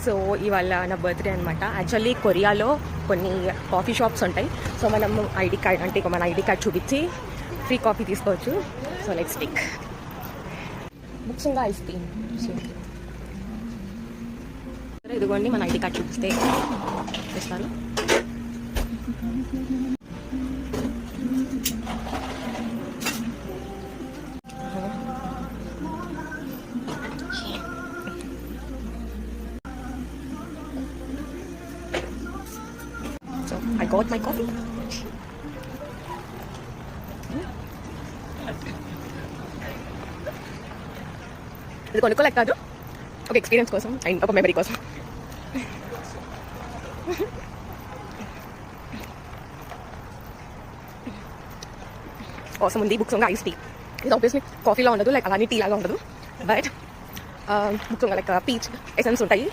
So ఇవాళ నా birthday అనమాట. యాక్చువల్లీ కొరియాలో కొన్ని కాఫీ షాప్స్ ఉంటాయి. సో మనం ఐడి కార్డ్ అంటే మన ఐడి కార్డ్ చూపించి ఫ్రీ కాఫీ తీసుకోవచ్చు. సో లెట్స్ టేక్ బుక్స్ ఇంకా ఐస్ క్రీమ్. సో ఇదిగోండి, మన ఐడి కార్డ్ చూపిస్తే ఇస్తారు. So I got my coffee. ఇది కొనుక్కోలేక కాదు, ఒక ఎక్స్పీరియన్స్ కోసం అండ్ ఒక మెమరీ కోసం. కోసం ఉంది బుక్స్ ఇంకా ఐస్ టీ. ఇది ఆబ్వియస్లీ కాఫీలా ఉండదు, లైక్ అలానే టీ లాగా ఉండదు. బట్ బుక్స్ ఇంకా లైక్ పీచ్ ఎసెన్స్ ఉంటాయి.